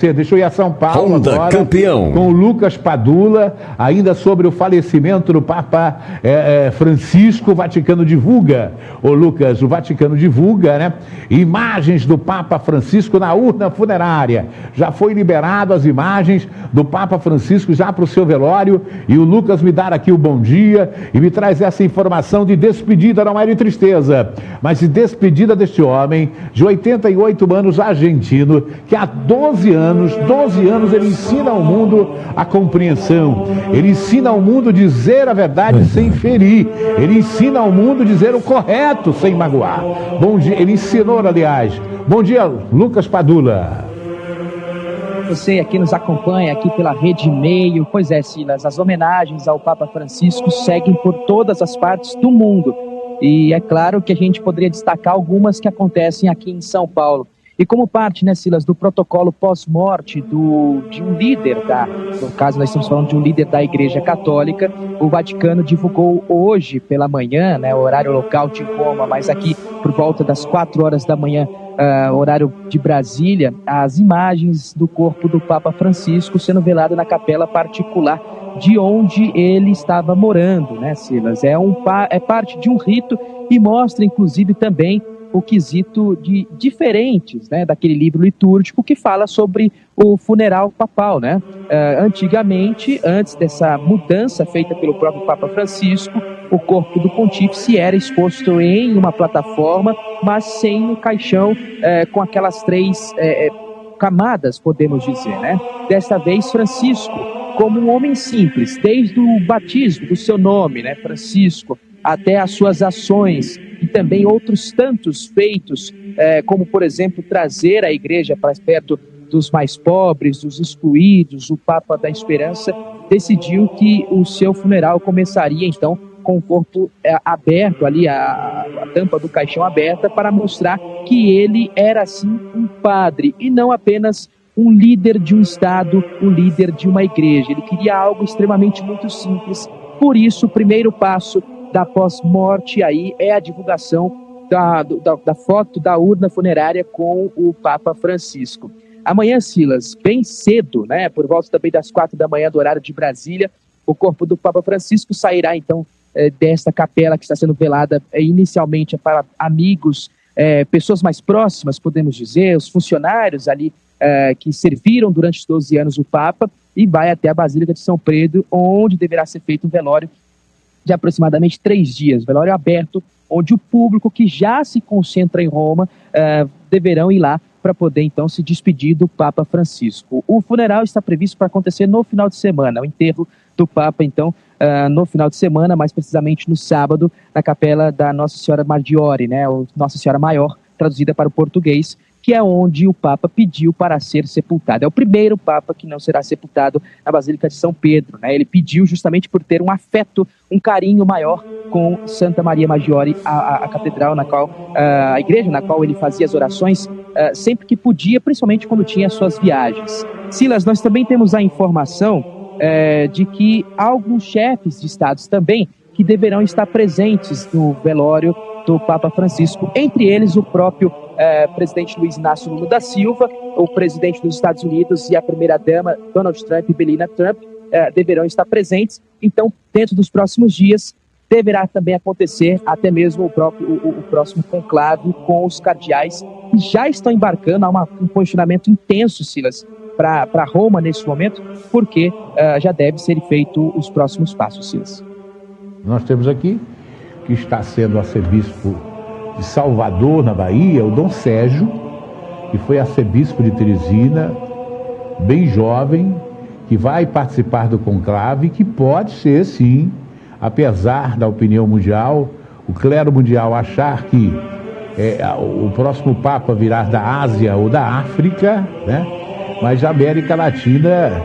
Deixa eu ir a São Paulo Ronda agora, campeão, com o Lucas Padula, ainda sobre o falecimento do Papa Francisco. O Vaticano divulga, Lucas, o Vaticano divulga, né? Imagens do Papa Francisco na urna funerária. Já foi liberado as imagens do Papa Francisco já para o seu velório, e o Lucas me dá aqui o bom dia e me traz essa informação de despedida, não é de tristeza, mas de despedida deste homem de 88 anos, argentino, que há 12 anos ele ensina ao mundo a compreensão, ele ensina ao mundo dizer a verdade sem ferir, ele ensina ao mundo dizer o correto sem magoar. Bom dia, ele ensinou, aliás. Bom dia, Lucas Padula. Você aqui nos acompanha aqui pela Rede Meio. Pois é, Silas, as homenagens ao Papa Francisco seguem por todas as partes do mundo. E é claro que a gente poderia destacar algumas que acontecem aqui em São Paulo. E como parte, né, Silas, do protocolo pós-morte de um líder no caso nós estamos falando de um líder da Igreja Católica, o Vaticano divulgou hoje pela manhã, né, horário local de Roma, mas aqui por volta das 4 horas da manhã, horário de Brasília, as imagens do corpo do Papa Francisco sendo velado na capela particular de onde ele estava morando, né, Silas? É parte de um rito e mostra, inclusive, também o quesito de diferentes, né, daquele livro litúrgico que fala sobre o funeral papal, né? Antigamente, antes dessa mudança feita pelo próprio Papa Francisco, o corpo do pontífice era exposto em uma plataforma, mas sem o caixão, com aquelas 3 camadas, podemos dizer, né? Desta vez, Francisco, como um homem simples, desde o batismo do seu nome, né, Francisco, até as suas ações e também outros tantos feitos, como, por exemplo, trazer a igreja para perto dos mais pobres, dos excluídos. O Papa da Esperança decidiu que o seu funeral começaria, então, com o corpo aberto ali, a tampa do caixão aberta, para mostrar que ele era, sim, um padre e não apenas um líder de um Estado, um líder de uma igreja. Ele queria algo extremamente muito simples. Por isso, o primeiro passo da pós-morte aí é a divulgação da foto da urna funerária com o Papa Francisco. Amanhã, Silas, bem cedo, né, por volta também das 4 da manhã do horário de Brasília, o corpo do Papa Francisco sairá então desta capela que está sendo velada inicialmente para amigos, pessoas mais próximas, podemos dizer, os funcionários ali que serviram durante os 12 anos o Papa, e vai até a Basílica de São Pedro, onde deverá ser feito um velório de aproximadamente 3 dias, velório aberto, onde o público que já se concentra em Roma deverão ir lá para poder então se despedir do Papa Francisco. O funeral está previsto para acontecer no final de semana, o enterro do Papa então no final de semana, mais precisamente no sábado, na capela da Nossa Senhora Maggiore, né, ou Nossa Senhora Maior, traduzida para o português, que é onde o Papa pediu para ser sepultado. É o primeiro Papa que não será sepultado na Basílica de São Pedro, né? Ele pediu justamente por ter um afeto, um carinho maior com Santa Maria Maggiore, a catedral na qual, a igreja na qual ele fazia as orações sempre que podia, principalmente quando tinha as suas viagens. Silas, nós também temos a informação de que alguns chefes de estados também que deverão estar presentes no velório do Papa Francisco, entre eles o próprio presidente Luiz Inácio Lula da Silva, o presidente dos Estados Unidos e a primeira-dama Donald Trump e Melania Trump deverão estar presentes. Então, dentro dos próximos dias, deverá também acontecer até mesmo o próximo conclave com os cardeais que já estão embarcando. Há um posicionamento intenso, Silas, para Roma nesse momento, porque já deve ser feito os próximos passos, Silas. Nós temos aqui que está sendo arcebispo de Salvador, na Bahia, o Dom Sérgio, que foi arcebispo de Teresina, bem jovem, que vai participar do conclave, que pode ser, sim, apesar da opinião mundial, o clero mundial achar que o próximo Papa virá da Ásia ou da África, né? Mas a América Latina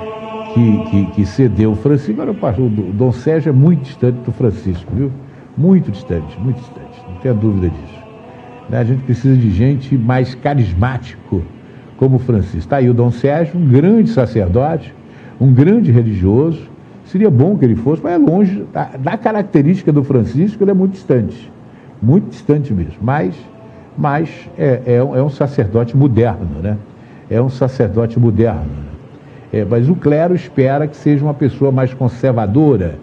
que cedeu o Francisco. O Dom Sérgio é muito distante do Francisco, viu? Muito distante, não tenha dúvida disso. A gente precisa de gente mais carismático como o Francisco. Está aí o Dom Sérgio, um grande sacerdote, um grande religioso. Seria bom que ele fosse, mas é longe. Da característica do Francisco, ele é muito distante mesmo. Mas é um sacerdote moderno, né? é um sacerdote moderno. Mas o clero espera que seja uma pessoa mais conservadora.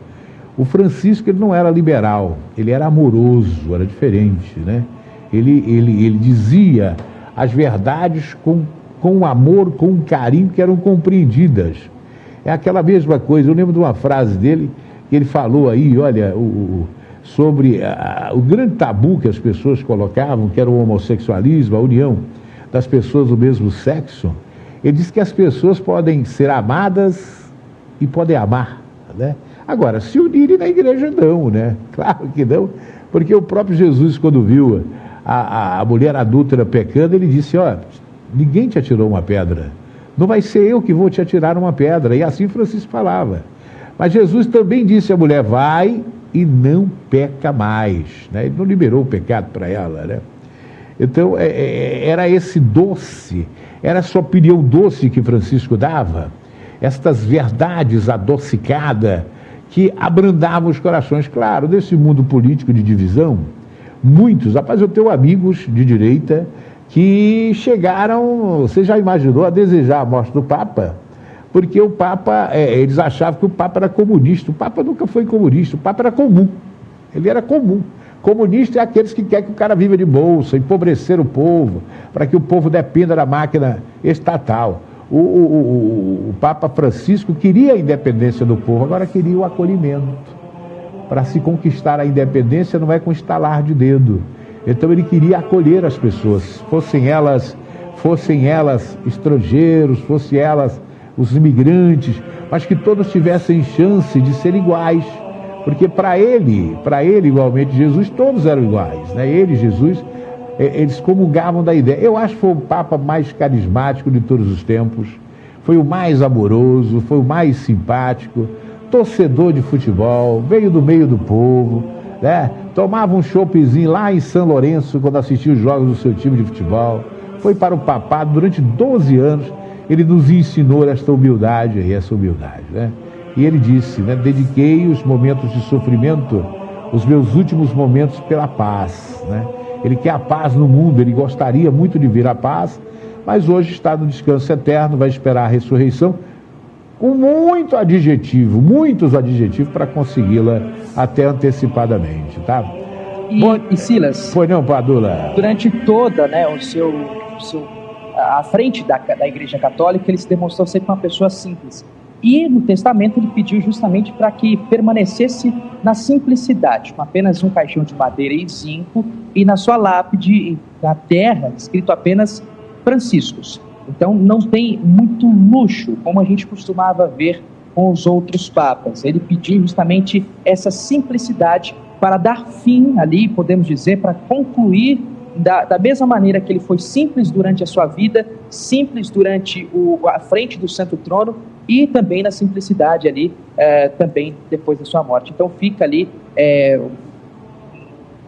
O Francisco, ele não era liberal, ele era amoroso, era diferente, né? Ele dizia as verdades com amor, com carinho, que eram compreendidas. É aquela mesma coisa. Eu lembro de uma frase dele, que ele falou aí, olha, sobre o grande tabu que as pessoas colocavam, que era o homossexualismo, a união das pessoas do mesmo sexo. Ele disse que as pessoas podem ser amadas e podem amar, né? Agora, se unirem na igreja não, né? Claro que não, porque o próprio Jesus, quando viu a mulher adúltera pecando, ele disse, ó, ninguém te atirou uma pedra, não vai ser eu que vou te atirar uma pedra. E assim Francisco falava. Mas Jesus também disse à mulher, vai e não peca mais, né? Ele não liberou o pecado para ela, né? Então, era esse doce, era essa opinião doce que Francisco dava, estas verdades adocicadas que abrandavam os corações. Claro, nesse mundo político de divisão, muitos, rapaz, eu tenho amigos de direita que chegaram, você já imaginou, a desejar a morte do Papa, porque o Papa, eles achavam que o Papa era comunista. O Papa nunca foi comunista, o Papa era comum, ele era comum. Comunista é aqueles que querem que o cara viva de bolsa, empobrecer o povo, para que o povo dependa da máquina estatal. O Papa Francisco queria a independência do povo, agora queria o acolhimento. Para se conquistar a independência não é com estalar de dedo. Então ele queria acolher as pessoas, fossem elas estrangeiros, fossem elas os imigrantes, mas que todos tivessem chance de ser iguais. Porque para ele igualmente, Jesus, todos eram iguais, né? Ele, Jesus, eles comungavam da ideia. Eu acho que foi o Papa mais carismático de todos os tempos, foi o mais amoroso, foi o mais simpático, torcedor de futebol, veio do meio do povo, né? Tomava um choppzinho lá em São Lourenço quando assistia os jogos do seu time de futebol, foi para o papado durante 12 anos, ele nos ensinou esta humildade, né? E ele disse, né, dediquei os momentos de sofrimento, os meus últimos momentos pela paz, né? Ele quer a paz no mundo, ele gostaria muito de ver a paz, mas hoje está no descanso eterno, vai esperar a ressurreição, com muitos adjetivos para consegui-la até antecipadamente, tá? E Silas, foi não, Padula? Durante toda, né, a frente da Igreja Católica, ele se demonstrou sempre uma pessoa simples. E no testamento ele pediu justamente para que permanecesse na simplicidade, com apenas um caixão de madeira e zinco, e na sua lápide, na terra, escrito apenas Franciscus. Então não tem muito luxo, como a gente costumava ver com os outros papas. Ele pediu justamente essa simplicidade para dar fim ali, podemos dizer, para concluir da mesma maneira que ele foi simples durante a sua vida, simples durante a frente do Santo Trono, e também na simplicidade ali, também depois da sua morte. Então fica ali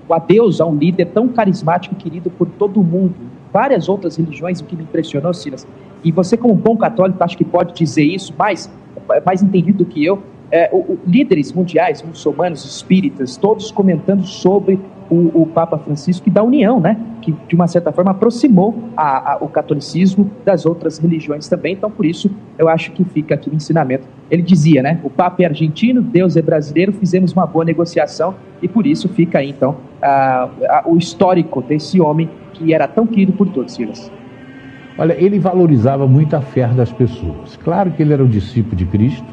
o adeus a um líder tão carismático e querido por todo mundo. Várias outras religiões, o que me impressionou, Silas, e você como bom católico acho que pode dizer isso mais entendido do que eu, líderes mundiais, muçulmanos, espíritas, todos comentando sobre o Papa Francisco e da união, né, que de uma certa forma aproximou o catolicismo das outras religiões também. Então por isso eu acho que fica aqui o ensinamento. Ele dizia, né, o Papa é argentino, Deus é brasileiro, fizemos uma boa negociação, e por isso fica aí então o histórico desse homem que era tão querido por todos, Silas. Olha, ele valorizava muito a fé das pessoas. Claro que ele era um discípulo de Cristo,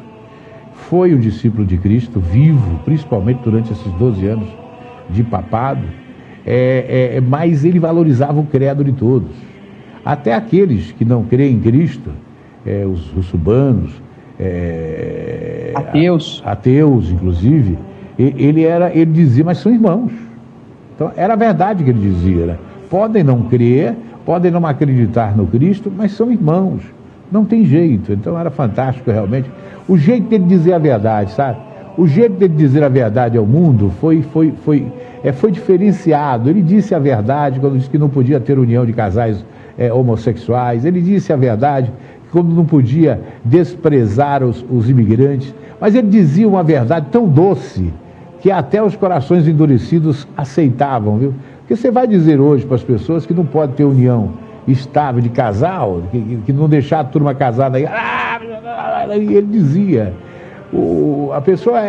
foi um discípulo de Cristo, vivo, principalmente durante esses 12 anos de papado, mas ele valorizava o credo de todos. Até aqueles que não creem em Cristo, os muçulmanos, ateus inclusive, ele dizia, mas são irmãos. Então era a verdade que ele dizia, né? Podem não crer, podem não acreditar no Cristo, mas são irmãos, não tem jeito. Então era fantástico realmente o jeito dele dizer a verdade, sabe? O jeito dele dizer a verdade ao mundo foi diferenciado. Ele disse a verdade quando disse que não podia ter união de casais homossexuais. Ele disse a verdade quando não podia desprezar os imigrantes. Mas ele dizia uma verdade tão doce que até os corações endurecidos aceitavam, viu? Porque você vai dizer hoje para as pessoas que não pode ter união estável de casal, que não deixar a turma casada aí. E ele dizia, a pessoa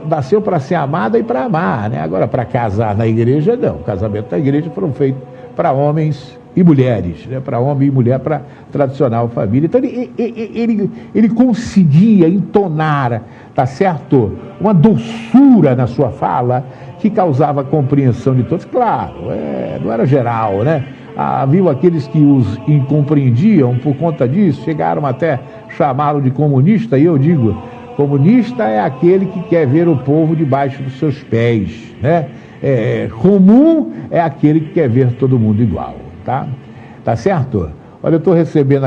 nasceu para ser amada e para amar, né? Agora, para casar na igreja, não. O casamento na igreja foram feitos para homens e mulheres, né? Para homem e mulher, para tradicional família. Então ele conseguia entonar, tá certo? Uma doçura na sua fala que causava compreensão de todos. Claro, não era geral, né? Havia aqueles que os incompreendiam por conta disso, chegaram até chamá-lo de comunista, e eu digo, comunista é aquele que quer ver o povo debaixo dos seus pés, né? Comum é aquele que quer ver todo mundo igual, tá? Tá certo? Olha, eu estou recebendo